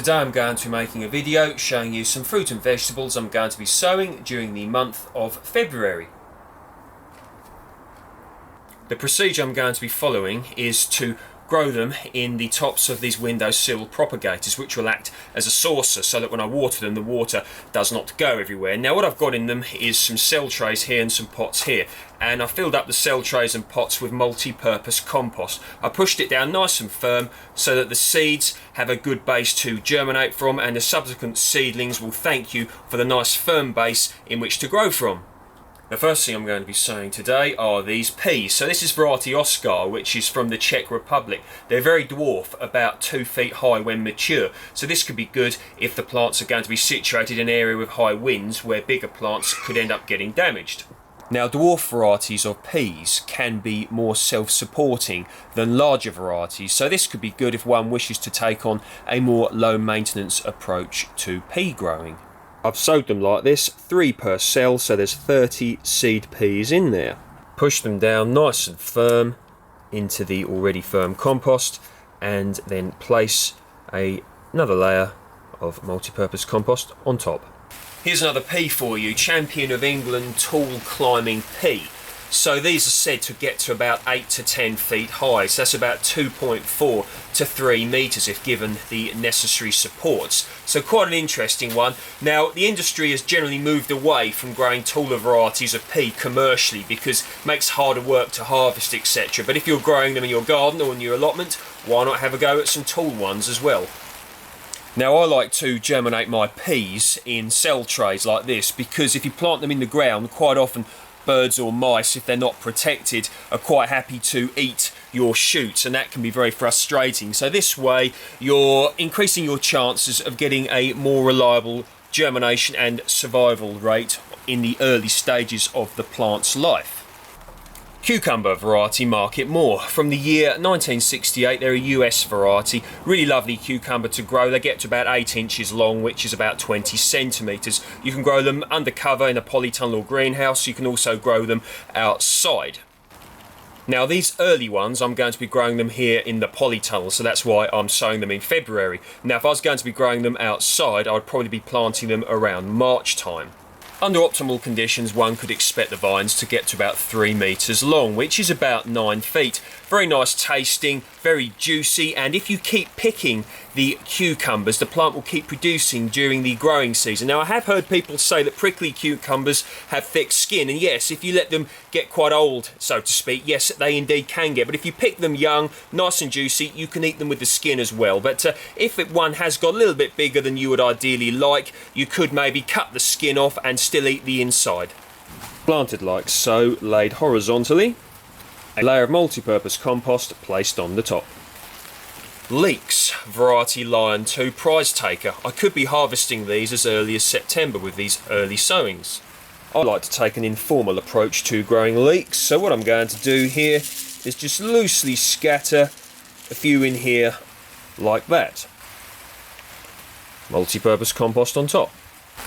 Today I'm going to be making a video showing you some fruit and vegetables I'm going to be sowing during the month of February. The procedure I'm going to be following is to grow them in the tops of these windowsill propagators, which will act as a saucer so that when I water them the water does not go everywhere. Now what I've got in them is some cell trays here and some pots here, and I filled up the cell trays and pots with multi-purpose compost. I pushed it down nice and firm so that the seeds have a good base to germinate from, and the subsequent seedlings will thank you for the nice firm base in which to grow from. The first thing I'm going to be sowing today are these peas. So this is variety Oscar, which is from the Czech Republic. They're very dwarf, about 2 feet high when mature. So this could be good if the plants are going to be situated in an area with high winds where bigger plants could end up getting damaged. Now, dwarf varieties of peas can be more self-supporting than larger varieties, so this could be good if one wishes to take on a more low-maintenance approach to pea growing. I've sowed them like this, 3 per cell, so there's 30 seed peas in there. Push them down nice and firm into the already firm compost, and then place another layer of multi-purpose compost on top. Here's another pea for you, Champion of England tall climbing pea. So these are said to get to about 8 to 10 feet high, so that's about 2.4 to 3 metres if given the necessary supports. So quite an interesting one. Now the industry has generally moved away from growing taller varieties of pea commercially because it makes harder work to harvest, etc. But if you're growing them in your garden or in your allotment, why not have a go at some tall ones as well? Now I like to germinate my peas in cell trays like this because if you plant them in the ground, quite often birds or mice, if they're not protected, are quite happy to eat your shoots, and that can be very frustrating. So this way you're increasing your chances of getting a more reliable germination and survival rate in the early stages of the plant's life. Cucumber variety Marketmore. From the year 1968, they're a US variety. Really lovely cucumber to grow. They get to about 8 inches long, which is about 20 centimetres. You can grow them under cover in a polytunnel or greenhouse. You can also grow them outside. Now these early ones, I'm going to be growing them here in the polytunnel, so that's why I'm sowing them in February. Now if I was going to be growing them outside, I would probably be planting them around March time. Under optimal conditions, one could expect the vines to get to about 3 metres long, which is about 9 feet. Very nice tasting, very juicy, and if you keep picking the cucumbers, the plant will keep producing during the growing season. Now I have heard people say that prickly cucumbers have thick skin, and yes, if you let them get quite old, so to speak, yes, they indeed can get, but if you pick them young, nice and juicy, you can eat them with the skin as well. But if one has got a little bit bigger than you would ideally like, you could maybe cut the skin off and still eat the inside. Planted like so, laid horizontally, a layer of multi-purpose compost placed on the top. Leeks, variety Lyon 2 Prizetaker. I could be harvesting these as early as September with these early sowings. I like to take an informal approach to growing leeks, so what I'm going to do here is just loosely scatter a few in here like that. Multi-purpose compost on top.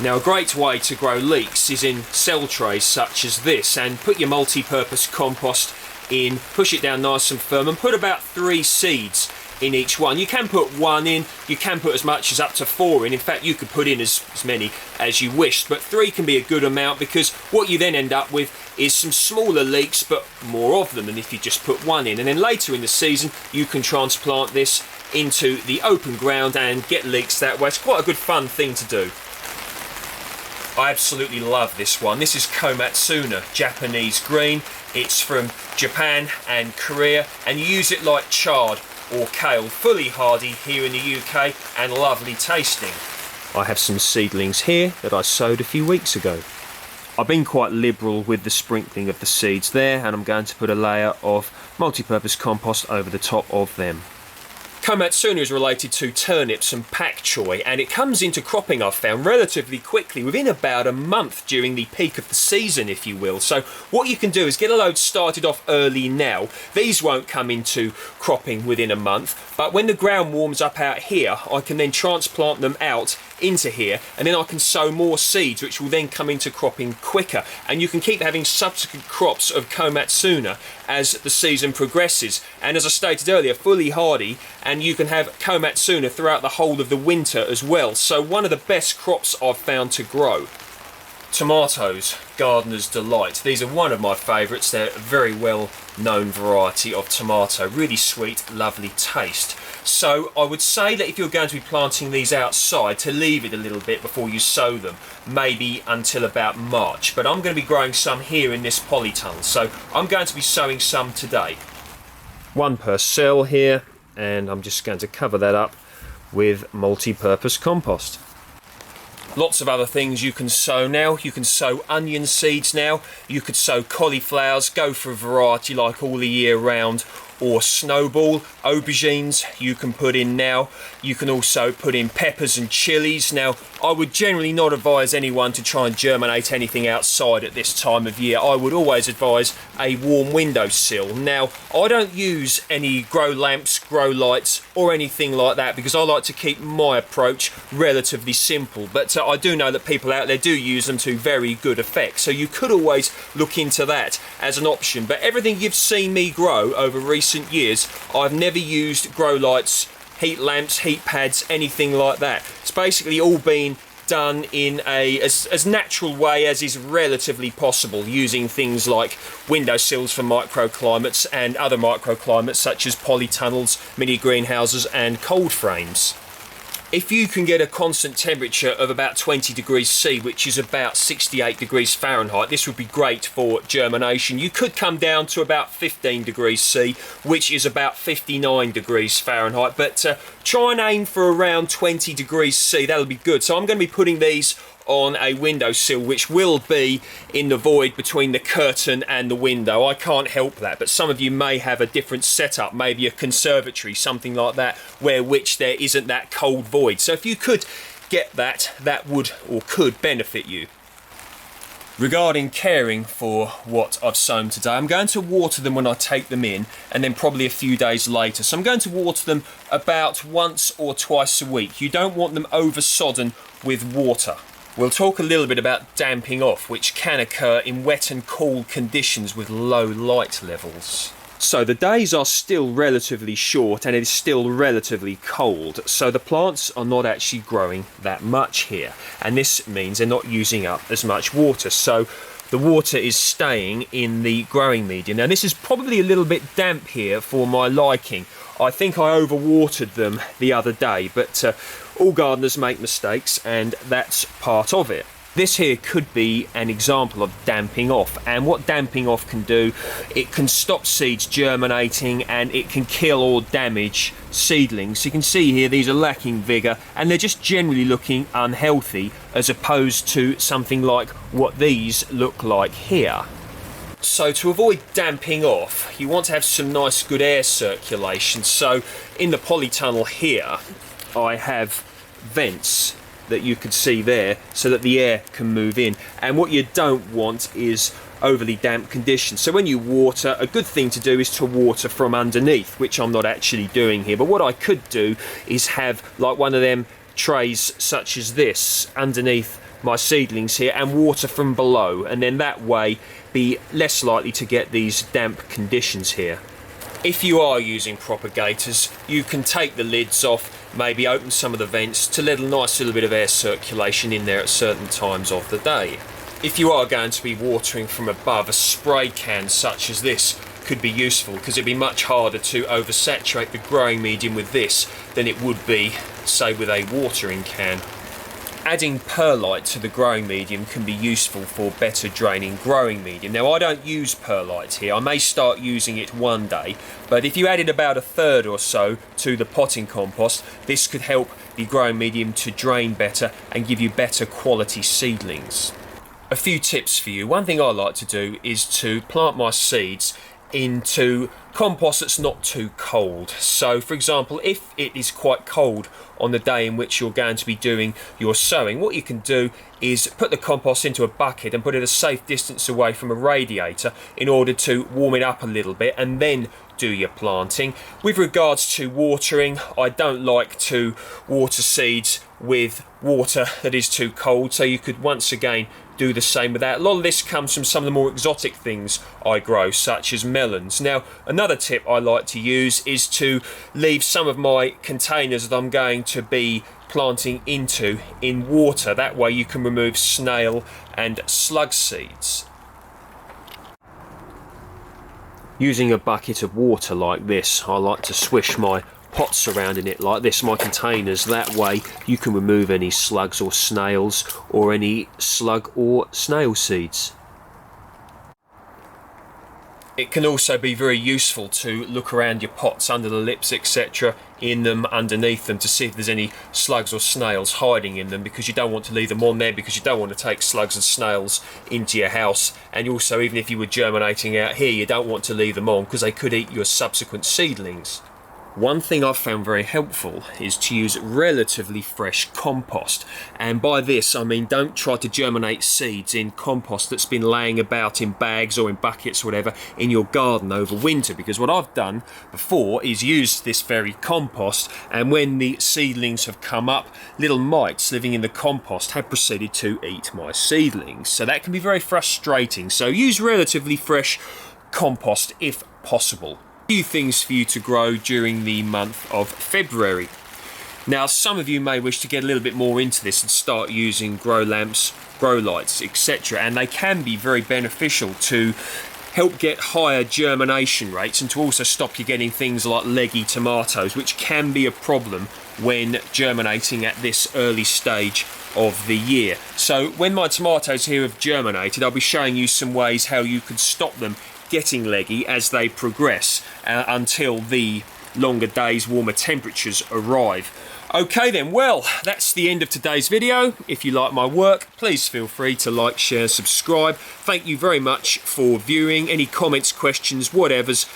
Now a great way to grow leeks is in cell trays such as this, and put your multi-purpose compost in, push it down nice and firm, and put about 3 seeds in each one. You can put 1 in, you can put as much as up to 4 in. In fact, you could put in as many as you wish, but 3 can be a good amount because what you then end up with is some smaller leeks but more of them than if you just put 1 in. And then later in the season you can transplant this into the open ground and get leeks that way. It's quite a good fun thing to do. I absolutely love this one. This is Komatsuna, Japanese green. It's from Japan and Korea, and you use it like chard or kale. Fully hardy here in the UK and lovely tasting. I have some seedlings here that I sowed a few weeks ago. I've been quite liberal with the sprinkling of the seeds there, and I'm going to put a layer of multi-purpose compost over the top of them. Komatsuna is related to turnips and pak choi, and it comes into cropping, I've found, relatively quickly, within about a month during the peak of the season, if you will. So what you can do is get a load started off early now. These won't come into cropping within a month, but when the ground warms up out here, I can then transplant them out into here, and then I can sow more seeds which will then come into cropping quicker, and you can keep having subsequent crops of Komatsuna as the season progresses. And as I stated earlier, fully hardy, and you can have Komatsuna throughout the whole of the winter as well. So one of the best crops I've found to grow. Tomatoes, gardener's delight. These are one of my favourites. They're a very well known variety of tomato. Really sweet, lovely taste. So I would say that if you're going to be planting these outside, to leave it a little bit before you sow them, maybe until about March. But I'm going to be growing some here in this polytunnel, so I'm going to be sowing some today. One per cell here, and I'm just going to cover that up with multi-purpose compost. Lots of other things you can sow now. You can sow onion seeds now. You could sow cauliflowers, go for a variety like all the year round, or snowball. Aubergines you can put in now. You can also put in peppers and chilies. Now, I would generally not advise anyone to try and germinate anything outside at this time of year. I would always advise a warm windowsill. Now, I don't use any grow lamps, grow lights, or anything like that, because I like to keep my approach relatively simple. But I do know that people out there do use them to very good effect. So you could always look into that as an option. But everything you've seen me grow over recent years, I've never used grow lights, heat lamps, heat pads, anything like that. It's basically all been done in as natural way as is relatively possible, using things like windowsills for microclimates and other microclimates such as polytunnels, mini greenhouses and cold frames. If you can get a constant temperature of about 20 degrees C, which is about 68 degrees Fahrenheit, this would be great for germination. You could come down to about 15 degrees C, which is about 59 degrees Fahrenheit, but try and aim for around 20 degrees C, that'll be good. So I'm going to be putting these on a windowsill, which will be in the void between the curtain and the window. I can't help that, but some of you may have a different setup, maybe a conservatory, something like that, which there isn't that cold void. So if you could get that, that would or could benefit you. Regarding caring for what I've sown today, I'm going to water them when I take them in, and then probably a few days later. So I'm going to water them about once or twice a week. You don't want them over sodden with water. We'll talk a little bit about damping off, which can occur in wet and cool conditions with low light levels. So the days are still relatively short and it is still relatively cold, so the plants are not actually growing that much here, and this means they're not using up as much water, so the water is staying in the growing medium. Now this is probably a little bit damp here for my liking. I think I overwatered them the other day, but all gardeners make mistakes and that's part of it. This here could be an example of damping off, and what damping off can do, it can stop seeds germinating and it can kill or damage seedlings. You can see here these are lacking vigour and they're just generally looking unhealthy, as opposed to something like what these look like here. So to avoid damping off, you want to have some nice good air circulation. So in the polytunnel here, I have vents that you could see there so that the air can move in, and what you don't want is overly damp conditions. So when you water, a good thing to do is to water from underneath, which I'm not actually doing here, but what I could do is have like one of them trays such as this underneath my seedlings here and water from below, and then that way be less likely to get these damp conditions here. If you are using propagators, you can take the lids off, maybe open some of the vents to let a nice little bit of air circulation in there at certain times of the day. If you are going to be watering from above, a spray can such as this could be useful, because it'd be much harder to oversaturate the growing medium with this than it would be, say, with a watering can. Adding perlite to the growing medium can be useful for better draining growing medium. Now I don't use perlite here, I may start using it one day, but if you added about a third or so to the potting compost, this could help the growing medium to drain better and give you better quality seedlings. A few tips for you. One thing I like to do is to plant my seeds into compost that's not too cold. So for example, if it is quite cold on the day in which you're going to be doing your sowing, what you can do is put the compost into a bucket and put it a safe distance away from a radiator in order to warm it up a little bit, and then do your planting. With regards to watering, I don't like to water seeds with water that is too cold, so you could once again do the same with that. A lot of this comes from some of the more exotic things I grow, such as melons. Now, another tip I like to use is to leave some of my containers that I'm going to be planting into in water. That way you can remove snail and slug seeds. Using a bucket of water like this, I like to swish my pots around in it like this, my containers. That way you can remove any slugs or snails or any slug or snail seeds. It can also be very useful to look around your pots, under the lips, etc., in them, underneath them, to see if there's any slugs or snails hiding in them, because you don't want to leave them on there, because you don't want to take slugs and snails into your house. And also, even if you were germinating out here, you don't want to leave them on because they could eat your subsequent seedlings. One thing I've found very helpful is to use relatively fresh compost, and by this I mean don't try to germinate seeds in compost that's been laying about in bags or in buckets or whatever in your garden over winter, because what I've done before is used this very compost, and when the seedlings have come up, little mites living in the compost have proceeded to eat my seedlings. So that can be very frustrating, so use relatively fresh compost if possible. Few things for you to grow during the month of February. Now, some of you may wish to get a little bit more into this and start using grow lamps, grow lights, etc., and they can be very beneficial to help get higher germination rates and to also stop you getting things like leggy tomatoes, which can be a problem when germinating at this early stage of the year. So when my tomatoes here have germinated, I'll be showing you some ways how you could stop them getting leggy as they progress until the longer days, warmer temperatures arrive. Okay then, well, that's the end of today's video. If you like my work, please feel free to like, share, subscribe. Thank you very much for viewing. Any comments, questions, whatever's,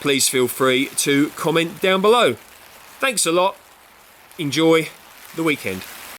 please feel free to comment down below. Thanks a lot. Enjoy the weekend.